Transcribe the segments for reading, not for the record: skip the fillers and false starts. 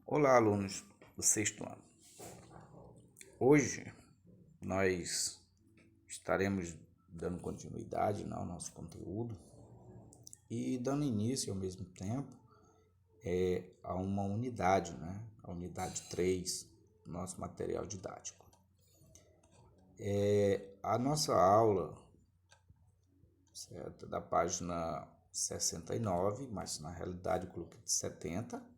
Olá, alunos do sexto ano. Hoje nós estaremos dando continuidade ao nosso conteúdo e dando início ao mesmo tempo a uma unidade, a unidade 3 do nosso material didático. A nossa aula, certo, da página 69, mas na realidade eu coloquei de 70,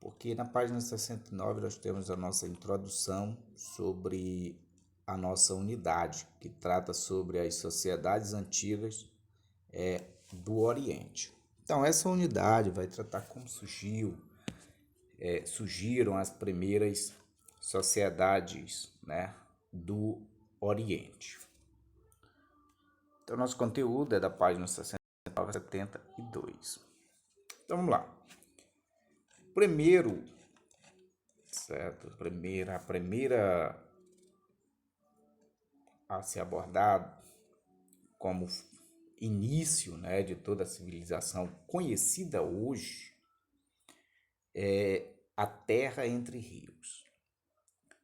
porque na página 69 nós temos a nossa introdução sobre a nossa unidade, que trata sobre as sociedades antigas do Oriente. Então, essa unidade vai tratar como surgiram as primeiras sociedades, do Oriente. Então, nosso conteúdo é da página 69 a 72. Então, vamos lá. Primeiro, certo? A primeira a ser abordado como início, de toda a civilização conhecida hoje é a Terra entre Rios.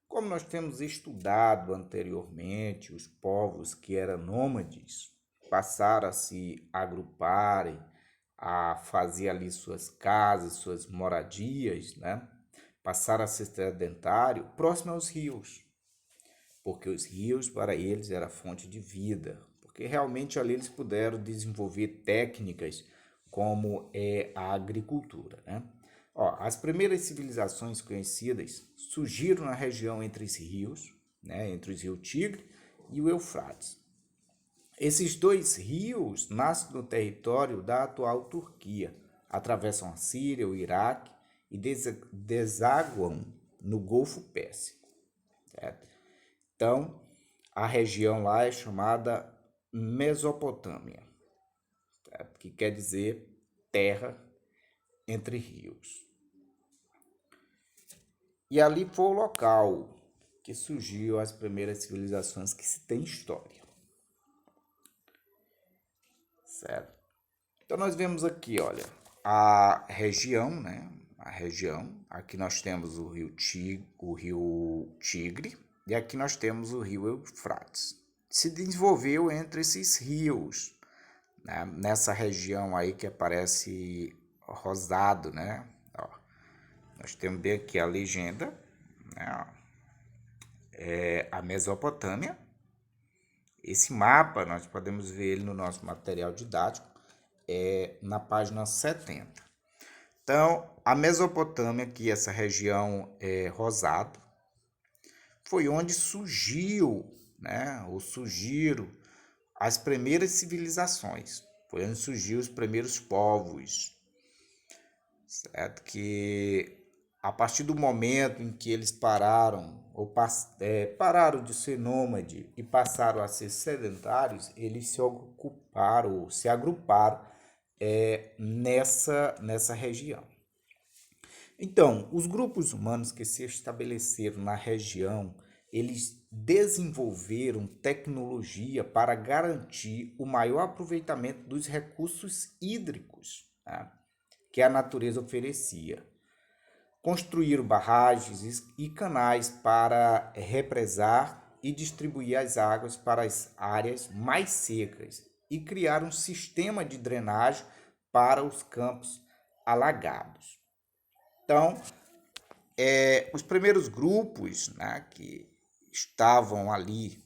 Como nós temos estudado anteriormente, os povos que eram nômades passaram a se agruparem, a fazer ali suas casas, suas moradias, passaram a ser sedentário próximo aos rios, porque os rios para eles era fonte de vida, porque realmente ali eles puderam desenvolver técnicas como a agricultura, as primeiras civilizações conhecidas surgiram na região entre os rios, entre os rios Tigre e o Eufrates. Esses dois rios nascem no território da atual Turquia, atravessam a Síria, o Iraque e desaguam no Golfo Pérsico, certo? Então, a região lá é chamada Mesopotâmia, certo? Que quer dizer terra entre rios. E ali foi o local que surgiu as primeiras civilizações que se tem história, certo? Então nós vemos aqui, olha, a região, A região. Aqui nós temos o rio Tigre e aqui nós temos o rio Eufrates. Se desenvolveu entre esses rios, nessa região aí que aparece rosado, Ó, nós temos bem aqui a legenda, a Mesopotâmia. Esse mapa nós podemos ver ele no nosso material didático, na página 70. Então, a Mesopotâmia, que essa região rosado, foi onde surgiu, ou surgiram as primeiras civilizações, foi onde surgiram os primeiros povos, certo? Que a partir do momento em que eles pararam pararam de ser nômade e passaram a ser sedentários, eles se agruparam nessa região. Então, os grupos humanos que se estabeleceram na região, eles desenvolveram tecnologia para garantir o maior aproveitamento dos recursos hídricos, que a natureza oferecia. Construíram barragens e canais para represar e distribuir as águas para as áreas mais secas e criaram um sistema de drenagem para os campos alagados. Então, os primeiros grupos, que estavam ali,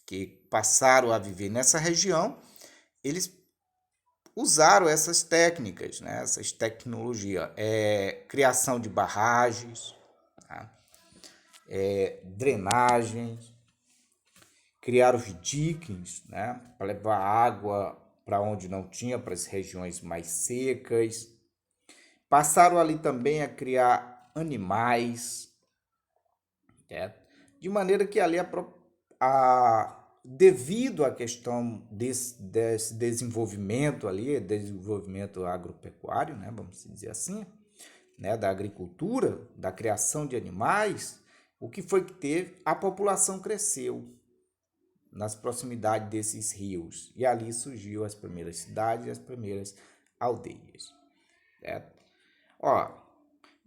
que passaram a viver nessa região, eles usaram essas técnicas, essas tecnologias, criação de barragens, drenagens, criaram os diques, para levar água para onde não tinha, para as regiões mais secas. Passaram ali também a criar animais, certo? De maneira que ali devido à questão desse desenvolvimento ali, desenvolvimento agropecuário, vamos dizer assim, da agricultura, da criação de animais, o que foi que teve? A população cresceu nas proximidades desses rios e ali surgiu as primeiras cidades e as primeiras aldeias, certo?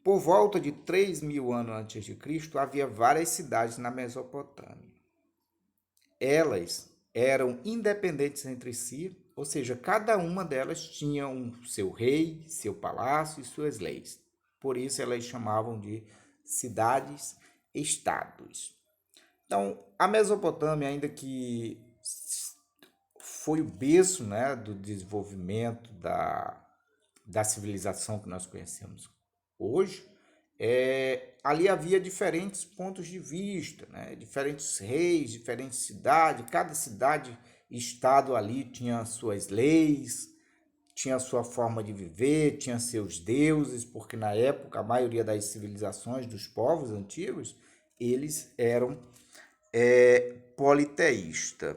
Por volta de 3.000 anos antes de Cristo, havia várias cidades na Mesopotâmia. Elas eram independentes entre si, ou seja, cada uma delas tinha seu rei, seu palácio e suas leis. Por isso elas chamavam de cidades-estados. Então, a Mesopotâmia, ainda que foi o berço, né, do desenvolvimento da civilização que nós conhecemos hoje, ali havia diferentes pontos de vista, né, diferentes reis, diferentes cidades, cada cidade, estado ali tinha suas leis, tinha sua forma de viver, tinha seus deuses, porque na época a maioria das civilizações dos povos antigos, eles eram politeístas.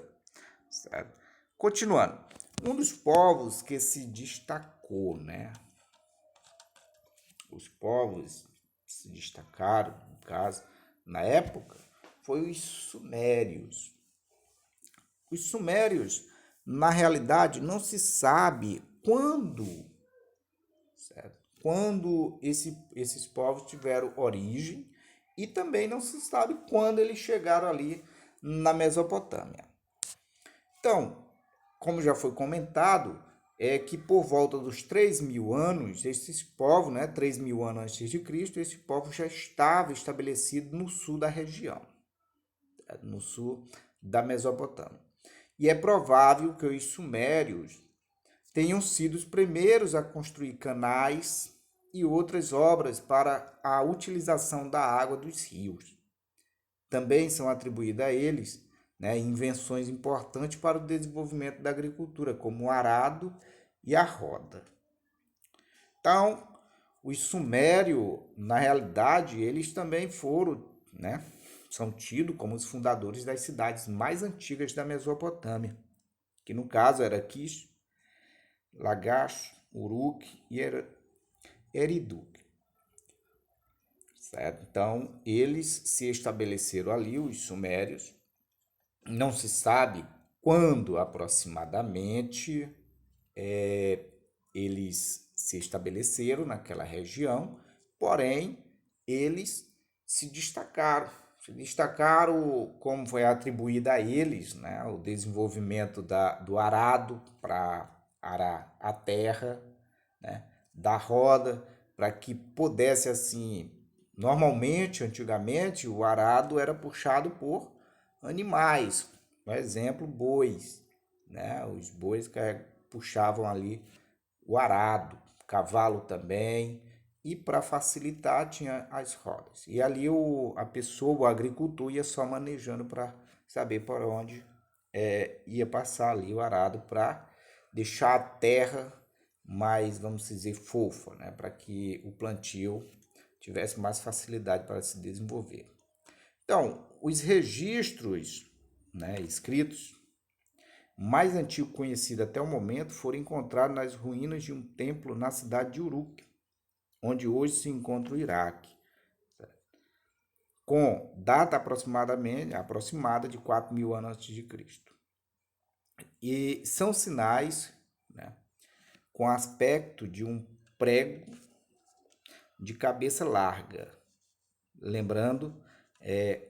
Certo? Continuando, um dos povos que se destacou, né? Os povos que se destacaram, no caso, na época, foi os sumérios. Os sumérios, na realidade, não se sabe quando, certo? Quando esses povos tiveram origem e também não se sabe quando eles chegaram ali na Mesopotâmia. Então, como já foi comentado, é que por volta dos 3.000 anos, esses povos, né, 3.000 anos antes de Cristo, esse povo já estava estabelecido no sul da região, no sul da Mesopotâmia. E é provável que os sumérios tenham sido os primeiros a construir canais e outras obras para a utilização da água dos rios. Também são atribuídas a eles, né, invenções importantes para o desenvolvimento da agricultura, como o arado e a roda. Então, os sumérios, na realidade, eles também foram, né, são tidos como os fundadores das cidades mais antigas da Mesopotâmia, que no caso era Kish, Lagash, Uruk e Eridu. Certo? Então, eles se estabeleceram ali, os sumérios. Não se sabe quando aproximadamente eles se estabeleceram naquela região, porém, eles se destacaram. Se destacaram como foi atribuído a eles, né, o desenvolvimento do arado para arar a terra, né, da roda, para que pudesse assim. Normalmente, antigamente, o arado era puxado por animais, por exemplo, bois, né? Os bois que puxavam ali o arado, cavalo também, e para facilitar tinha as rodas. E ali a pessoa, o agricultor, ia só manejando para saber por onde ia passar ali o arado para deixar a terra mais, vamos dizer, fofa, né? Para que o plantio tivesse mais facilidade para se desenvolver. Então, os registros, né, escritos mais antigo conhecido até o momento foram encontrados nas ruínas de um templo na cidade de Uruk, onde hoje se encontra o Iraque, com data aproximada de 4.000 anos antes de Cristo. E são sinais, né, com aspecto de um prego de cabeça larga, lembrando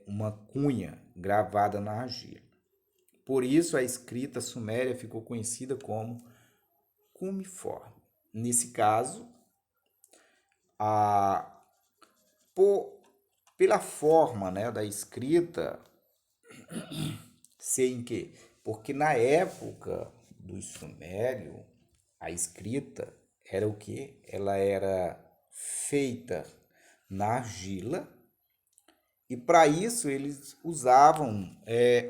uma cunha gravada na argila. Por isso a escrita suméria ficou conhecida como cuneiforme. Nesse caso, pela forma, né, da escrita ser em quê? Porque na época do sumério, a escrita era o quê? Ela era feita na argila e para isso eles usavam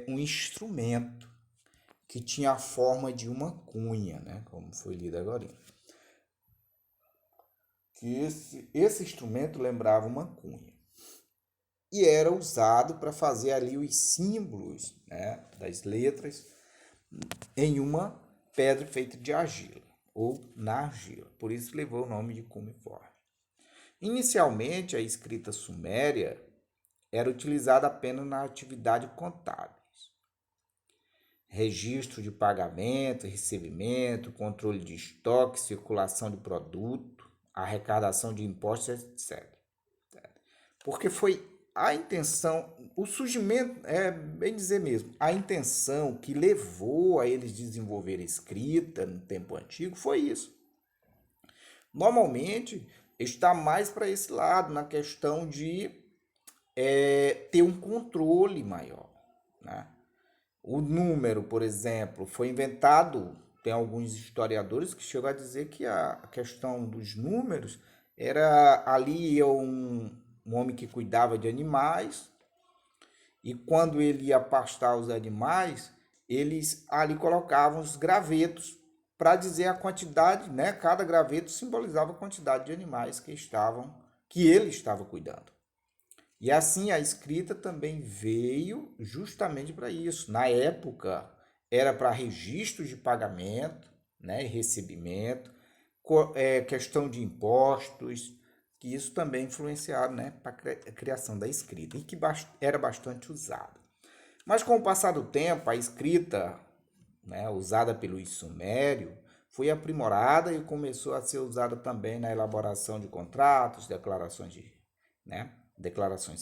um instrumento que tinha a forma de uma cunha, né? Como foi lido agora. Que esse instrumento lembrava uma cunha. E era usado para fazer ali os símbolos, né, das letras em uma pedra feita de argila, ou na argila. Por isso levou o nome de cuneiforme. Inicialmente, a escrita suméria era utilizada apenas na atividade contábil. Registro de pagamento, recebimento, controle de estoque, circulação de produto, arrecadação de impostos, etc. porque foi a intenção, o surgimento, é bem dizer mesmo, a intenção que levou a eles desenvolver a escrita no tempo antigo foi isso. Normalmente está mais para esse lado, na questão de ter um controle maior, né? O número, por exemplo, foi inventado. Tem alguns historiadores que chegam a dizer que a questão dos números era ali um homem que cuidava de animais e quando ele ia pastar os animais, eles ali colocavam os gravetos para dizer a quantidade, né? Cada graveto simbolizava a quantidade de animais que ele estava cuidando. E assim a escrita também veio justamente para isso. Na época era para registros de pagamento, né, e recebimento, questão de impostos, que isso também influenciaram, né, para a criação da escrita e que era bastante usada. Mas com o passar do tempo, a escrita, né, usada pelo sumério foi aprimorada e começou a ser usada também na elaboração de contratos, declarações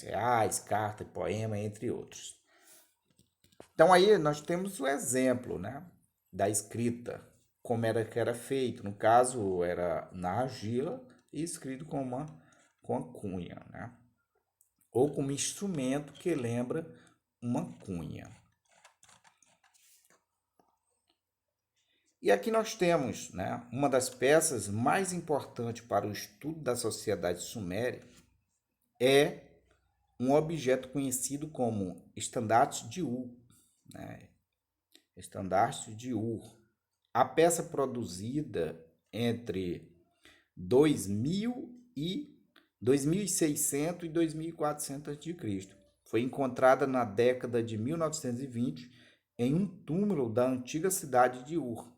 reais, carta, poema, entre outros. Então aí nós temos o exemplo, né, da escrita, como era que era feito. No caso, era na argila e escrito com a cunha, né? Ou com um instrumento que lembra uma cunha. E aqui nós temos, né, uma das peças mais importantes para o estudo da sociedade suméria é um objeto conhecido como estandarte de Ur, né? Estandarte de Ur. A peça produzida entre 2000 e 2600 e 2400 a.C. Foi encontrada na década de 1920 em um túmulo da antiga cidade de Ur,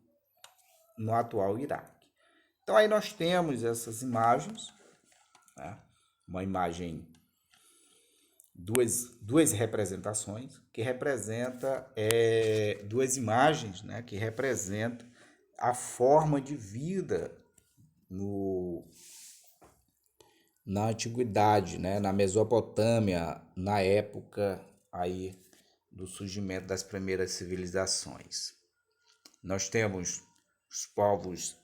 no atual Iraque. Então aí nós temos essas imagens, né? Uma imagem, duas representações que representa duas imagens, né? Que representa a forma de vida na antiguidade, né? Na Mesopotâmia, na época aí do surgimento das primeiras civilizações. Nós temos os povos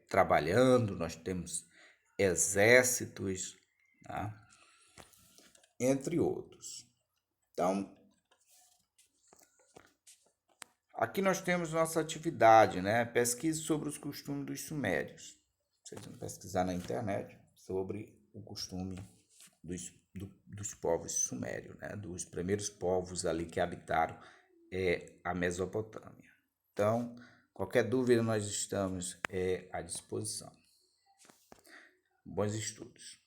trabalhando, nós temos exércitos, tá? Entre outros. Então, aqui nós temos nossa atividade, né? Pesquisa sobre os costumes dos sumérios. Vocês vão pesquisar na internet sobre o costume dos povos sumérios, né? Dos primeiros povos ali que habitaram a Mesopotâmia. Então, qualquer dúvida nós estamos à disposição. Bons estudos.